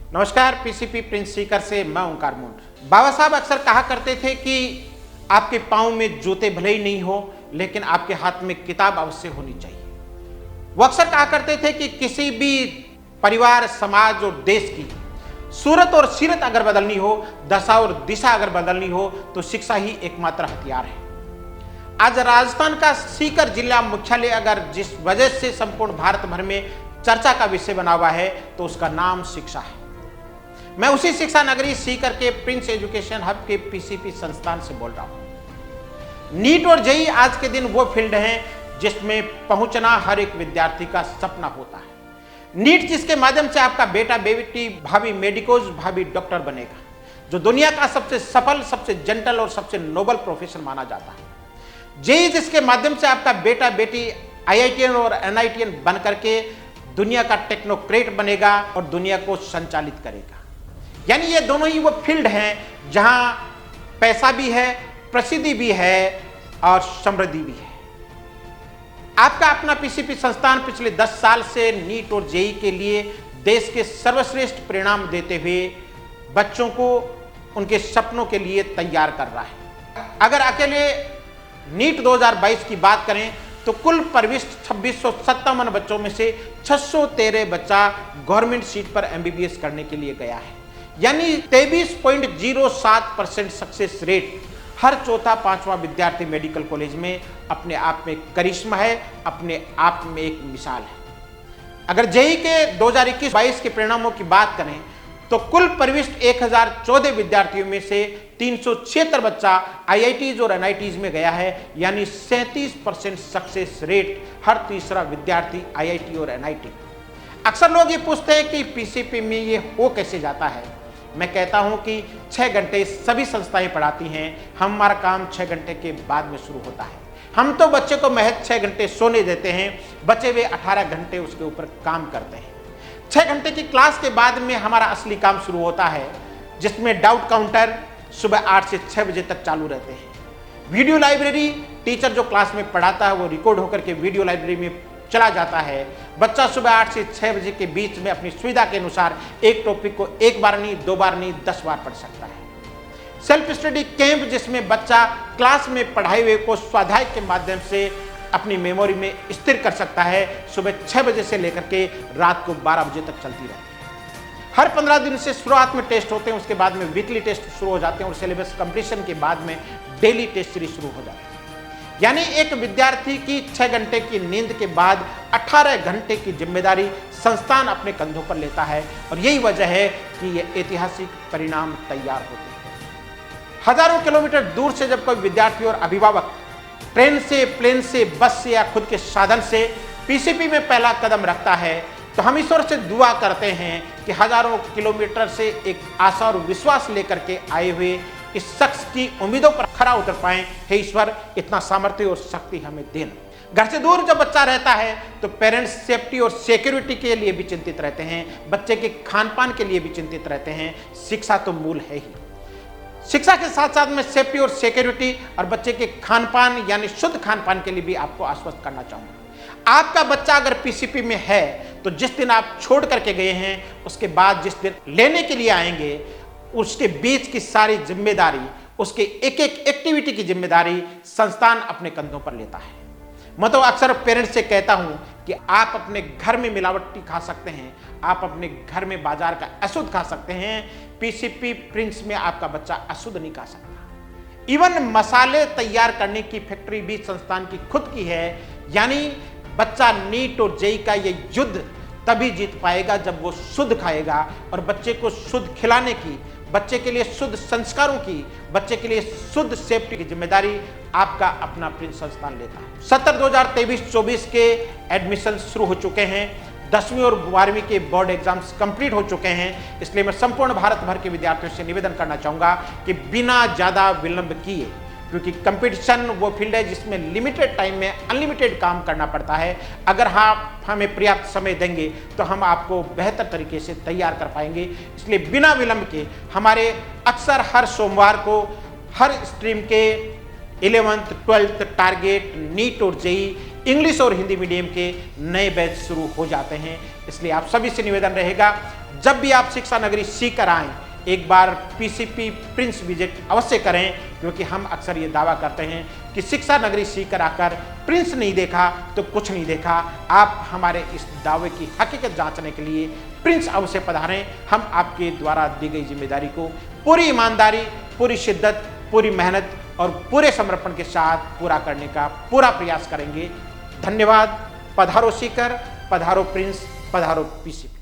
नमस्कार, PCP Prince Sikar से मैं ओंकार मुंड। बाबा साहब अक्सर कहा करते थे कि आपके पांव में जूते भले ही नहीं हो, लेकिन आपके हाथ में किताब अवश्य होनी चाहिए। वो अक्सर कहा करते थे कि किसी भी परिवार, समाज और देश की सूरत और सीरत अगर बदलनी हो, दशा और दिशा अगर बदलनी हो, तो शिक्षा ही एकमात्र हथियार है। आज राजस्थान का सीकर जिला मुख्यालय अगर जिस वजह से संपूर्ण भारत भर में चर्चा का विषय बना हुआ है, तो उसका नाम शिक्षा है। मैं उसी शिक्षा नगरी सीकर के प्रिंस एजुकेशन हब के पीसीपी संस्थान से बोल रहा हूं। नीट और जेईई आज के दिन वो फील्ड हैं जिसमें पहुंचना हर एक विद्यार्थी का सपना होता है। नीट जिसके माध्यम से आपका बेटा बेटी भावी मेडिकोज, भावी डॉक्टर बनेगा, जो दुनिया का सबसे सफल, सबसे जेंटल और सबसे नोबल प्रोफेशन माना जाता है। जेईई जिसके माध्यम से आपका बेटा बेटी आईआईटीएन और एनआईटीएन बन करके दुनिया का टेक्नोक्रेट बनेगा और दुनिया को संचालित करेगा। यानी ये दोनों ही वो फील्ड हैं जहां पैसा भी है, प्रसिद्धि भी है और समृद्धि भी है। आपका अपना पीसीपी संस्थान पिछले 10 साल से नीट और जेईई के लिए देश के सर्वश्रेष्ठ परिणाम देते हुए बच्चों को उनके सपनों के लिए तैयार कर रहा है। अगर अकेले नीट 2022 की बात करें तो कुल प्रविष्ट 2657 बच्चों में से 613 बच्चा गवर्नमेंट सीट पर एमबीबीएस करने के लिए गया है। यानी 23.07% सक्सेस रेट। हर चौथा पांचवा विद्यार्थी मेडिकल कॉलेज में अपने आप में करिश्मा है, अपने आप में एक मिसाल है। अगर जेईई के 2021-22 के परिणामों की बात करें तो कुल प्रविष्ट 1014 विद्यार्थियों में से 376 बच्चा आईआईटीज और एनआईटीज में गया है। यानी 37% सक्सेस रेट। हर तीसरा विद्यार्थी आईआईटी और एनआईटी। अक्सर लोग ये पूछते हैं कि पीसीपी में ये हो कैसे जाता है। मैं कहता हूं कि 6 घंटे सभी संस्थाएं पढ़ाती हैं, हमारा काम 6 घंटे के बाद में शुरू होता है। हम तो बच्चे को महज 6 घंटे सोने देते हैं, बचे हुए 18 घंटे उसके ऊपर काम करते हैं। 6 घंटे की क्लास के बाद में हमारा असली काम शुरू होता है, जिसमें डाउट काउंटर सुबह 8 से 6 बजे तक चालू रहते हैं। वीडियो लाइब्रेरी, टीचर जो क्लास में पढ़ाता है वो रिकॉर्ड होकर के वीडियो लाइब्रेरी में चला जाता है। बच्चा सुबह 8 से 6 बजे के बीच में अपनी सुविधा के अनुसार एक टॉपिक को 1 बार नहीं, 2 बार नहीं, 10 बार पढ़ सकता है। सेल्फ स्टडी कैंप जिसमें बच्चा क्लास में पढ़ाए हुए को स्वाध्याय के माध्यम से अपनी मेमोरी में स्थिर कर सकता है। सुबह 6 बजे से लेकर के रात को 12 बजे तक चलती रहती है। हर 15 दिन से शुरुआत में टेस्ट होते हैं, उसके बाद में वीकली टेस्ट शुरू हो जाते हैं और सिलेबस कंप्लीशन के बाद में डेली टेस्ट सीरीज शुरू हो जाती है। यानी एक विद्यार्थी की 6 घंटे की नींद के बाद 18 घंटे की जिम्मेदारी संस्थान अपने कंधों पर लेता है और यही वजह है कि ये ऐतिहासिक परिणाम तैयार होते हैं। हजारों किलोमीटर दूर से जब कोई विद्यार्थी और अभिभावक ट्रेन से, प्लेन से, बस से या खुद के साधन से पीसीपी में पहला कदम रखता है, तो हम ईश्वर से दुआ करते हैं कि हजारों किलोमीटर से एक आशा और विश्वास लेकर के आए हुए इस शख्स की उम्मीदों पर खरा उतर पाएं। हे ईश्वर, इतना सामर्थ्य और शक्ति हमें देना। घर से दूर जब बच्चा रहता है तो पेरेंट्स सेफ्टी और सिक्योरिटी के लिए भी चिंतित रहते हैं, बच्चे के खान पान के लिए भी चिंतित रहते हैं। शिक्षा तो मूल है ही। शिक्षा के साथ साथ में सेफ्टी और सिक्योरिटी और बच्चे के खान पान यानी शुद्ध खान पान के लिए भी आपको आश्वस्त करना चाहूंगा। आपका बच्चा अगर पीसीपी में है तो जिस दिन आप छोड़ करके गए हैं, उसके बाद जिस दिन लेने के लिए आएंगे, उसके बीच की सारी जिम्मेदारी, उसके एक एक एक्टिविटी की जिम्मेदारी संस्थान अपने कंधों पर लेता है। मैं तो अक्सर पेरेंट्स से कहता हूं कि आप अपने घर में मिलावटी खा सकते हैं, आप अपने घर में बाजार का अशुद्ध खा सकते हैं, पीसीपी प्रिंस में आपका बच्चा अशुद्ध नहीं खा सकता। इवन मसाले तैयार करने की फैक्ट्री भी संस्थान की खुद की है। यानी बच्चा नीट और जेईई का ये युद्ध तभी जीत पाएगा जब वो शुद्ध खाएगा और बच्चे को शुद्ध खिलाने की, बच्चे के लिए शुद्ध संस्कारों की, बच्चे के लिए शुद्ध सेफ्टी की जिम्मेदारी आपका अपना प्रिंस संस्थान लेता है। 2023-24 के एडमिशन शुरू हो चुके हैं। 10वीं और 12वीं के बोर्ड एग्जाम्स कंप्लीट हो चुके हैं। इसलिए मैं संपूर्ण भारत भर के विद्यार्थियों से निवेदन करना चाहूंगा कि बिना ज्यादा विलंब किए, क्योंकि कंपटीशन वो फील्ड है जिसमें लिमिटेड टाइम में अनलिमिटेड काम करना पड़ता है। अगर आप हमें पर्याप्त समय देंगे तो हम आपको बेहतर तरीके से तैयार कर पाएंगे। इसलिए बिना विलंब के हमारे अक्सर हर सोमवार को हर स्ट्रीम के 11th 12th टारगेट, नीट और जेईई इंग्लिश और हिंदी मीडियम के नए बैच शुरू हो जाते हैं। इसलिए आप सभी से निवेदन रहेगा, जब भी आप शिक्षा नगरी सीकर आएँ, एक बार पीसीपी प्रिंस विजिट अवश्य करें, क्योंकि हम अक्सर ये दावा करते हैं कि शिक्षा नगरी सीकर आकर प्रिंस नहीं देखा तो कुछ नहीं देखा। आप हमारे इस दावे की हकीकत जांचने के लिए प्रिंस अवश्य पधारें। हम आपके द्वारा दी गई जिम्मेदारी को पूरी ईमानदारी, पूरी शिद्दत, पूरी मेहनत और पूरे समर्पण के साथ पूरा करने का पूरा प्रयास करेंगे। धन्यवाद। पधारो सीकर, पधारो प्रिंस, पधारो पीसीपी।